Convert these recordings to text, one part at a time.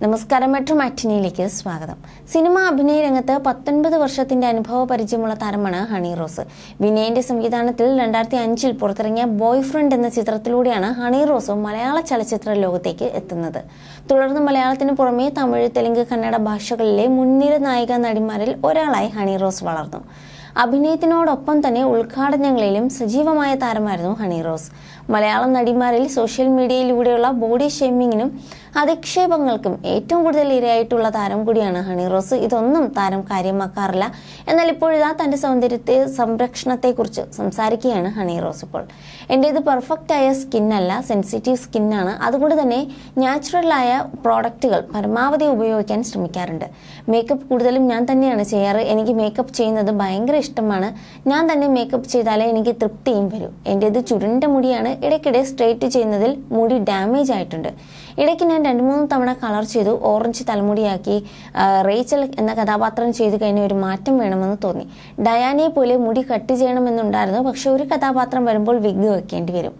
നമസ്കാരം, മെട്രോ മാറ്റിനിയിലേക്ക് സ്വാഗതം. സിനിമാ അഭിനയ രംഗത്ത് 19 വർഷത്തിന്റെ അനുഭവ പരിചയമുള്ള താരമാണ് ഹണി റോസ്. വിനയന്റെ സംവിധാനത്തിൽ 2005 പുറത്തിറങ്ങിയ ബോയ് ഫ്രണ്ട് എന്ന ചിത്രത്തിലൂടെയാണ് ഹണി റോസ് മലയാള ചലച്ചിത്ര ലോകത്തേക്ക് എത്തുന്നത്. തുടർന്ന് മലയാളത്തിന് പുറമെ തമിഴ്, തെലുങ്ക്, കന്നഡ ഭാഷകളിലെ മുൻനിര നായിക നടിമാരിൽ ഒരാളായി ഹണി റോസ് വളർന്നു. അഭിനയത്തിനോടൊപ്പം തന്നെ ഉദ്ഘാടനങ്ങളിലും സജീവമായ താരമായിരുന്നു ഹണി റോസ്. മലയാളം നടിമാരിൽ സോഷ്യൽ മീഡിയയിലൂടെയുള്ള ബോഡി ഷേമിങ്ങിനും അധിക്ഷേപങ്ങൾക്കും ഏറ്റവും കൂടുതൽ ഇരയായിട്ടുള്ള താരം കൂടിയാണ് ഹണി റോസ്. ഇതൊന്നും താരം കാര്യമാക്കാറില്ല. എന്നാൽ ഇപ്പോഴിതാ തന്റെ സൗന്ദര്യത്തെ സംരക്ഷണത്തെക്കുറിച്ച് സംസാരിക്കുകയാണ് ഹണി റോസ്. ഇപ്പോൾ എൻ്റേത് പെർഫെക്റ്റായ സ്കിന്നല്ല, സെൻസിറ്റീവ് സ്കിന്നാണ്. അതുകൊണ്ട് തന്നെ നാച്ചുറലായ പ്രോഡക്റ്റുകൾ പരമാവധി ഉപയോഗിക്കാൻ ശ്രമിക്കാറുണ്ട്. മേക്കപ്പ് കൂടുതലും ഞാൻ തന്നെയാണ് ചെയ്യാറ്. എനിക്ക് മേക്കപ്പ് ചെയ്യുന്നത് ഭയങ്കര ഇഷ്ടമാണ്. ഞാൻ തന്നെ മേക്കപ്പ് ചെയ്താലേ എനിക്ക് തൃപ്തിയും വരും. എൻ്റേത് ചുരുണ്ട മുടിയാണ്. ഇടയ്ക്കിടെ സ്ട്രെയിറ്റ് ചെയ്യുന്നതിൽ മുടി ഡാമേജ് ആയിട്ടുണ്ട്. ഇടയ്ക്ക് ഞാൻ 2-3 തവണ കളർ ചെയ്തു. ഓറഞ്ച് തലമുടിയാക്കി. റേച്ചൽ എന്ന കഥാപാത്രം ചെയ്തു കഴിഞ്ഞ ഒരു മാറ്റം വേണമെന്ന് തോന്നി. ഡയാനയെ പോലെ മുടി കട്ട് ചെയ്യണമെന്നുണ്ടായിരുന്നു. പക്ഷെ ഒരു കഥാപാത്രം വരുമ്പോൾ വിഗ് വെക്കേണ്ടി വരും.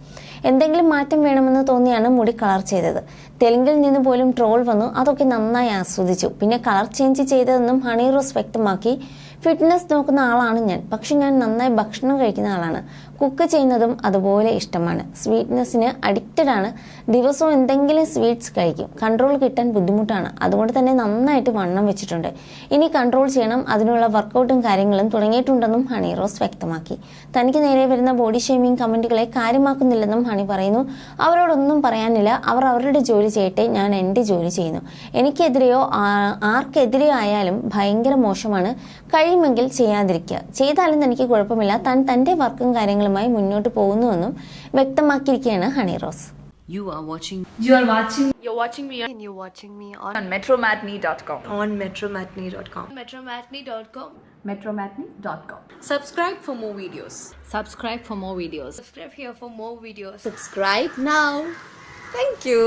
എന്തെങ്കിലും മാറ്റം വേണമെന്ന് തോന്നിയാണ് മുടി കളർ ചെയ്തത്. തെലുങ്കിൽ നിന്ന് പോലും ട്രോൾ വന്നു. അതൊക്കെ നന്നായി ആസ്വദിച്ചു. പിന്നെ കളർ ചേഞ്ച് ചെയ്തതെന്നും ഹണി റോസ് വ്യക്തമാക്കി. ഫിറ്റ്നസ് നോക്കുന്ന ആളാണ് ഞാൻ. പക്ഷെ ഞാൻ നന്നായി ഭക്ഷണം കഴിക്കുന്ന ആളാണ്. കുക്ക് ചെയ്യുന്നതും അതുപോലെ ഇഷ്ടമാണ്. സ്വീറ്റ്നെസ്സിന് അഡിക്റ്റഡ് ആണ്. ദിവസവും എന്തെങ്കിലും സ്വീറ്റ്സ് കഴിക്കും. കൺട്രോൾ കിട്ടാൻ ബുദ്ധിമുട്ടാണ്. അതുകൊണ്ട് തന്നെ നന്നായിട്ട് വണ്ണം വെച്ചിട്ടുണ്ട്. ഇനി കൺട്രോൾ ചെയ്യണം. അതിനുള്ള വർക്കൗട്ടും കാര്യങ്ങളും തുടങ്ങിയിട്ടുണ്ടെന്നും ഹണി റോസ് വ്യക്തമാക്കി. തനിക്ക് നേരെ വരുന്ന ബോഡി ഷേമിംഗ് കമന്റുകളെ കാര്യമാക്കുന്നില്ലെന്നും ഹണി പറയുന്നു. അവരോടൊന്നും പറയാനില്ല. അവർ അവരുടെ ജോലി ചെയ്യട്ടെ. ഞാൻ എൻ്റെ ജോലി ചെയ്യുന്നു. എനിക്കെതിരെയോ ആർക്കെതിരെയോ ആയാലും ഭയങ്കര മോശമാണ്. കഴിയുമെങ്കിൽ ചെയ്യാതിരിക്കുക. ചെയ്താലും തനിക്ക് കുഴപ്പമില്ല. താൻ തൻ്റെ വർക്കും കാര്യങ്ങളുമായി മുന്നോട്ട് പോകുന്നുവെന്നും വ്യക്തമാക്കിയിരിക്കുകയാണ് Honey Rose. You're watching me on metromatney.com. on metromatney.com. metromatney.com. metromatney.com. Subscribe for more videos. Subscribe here for more videos. Subscribe now. Thank you.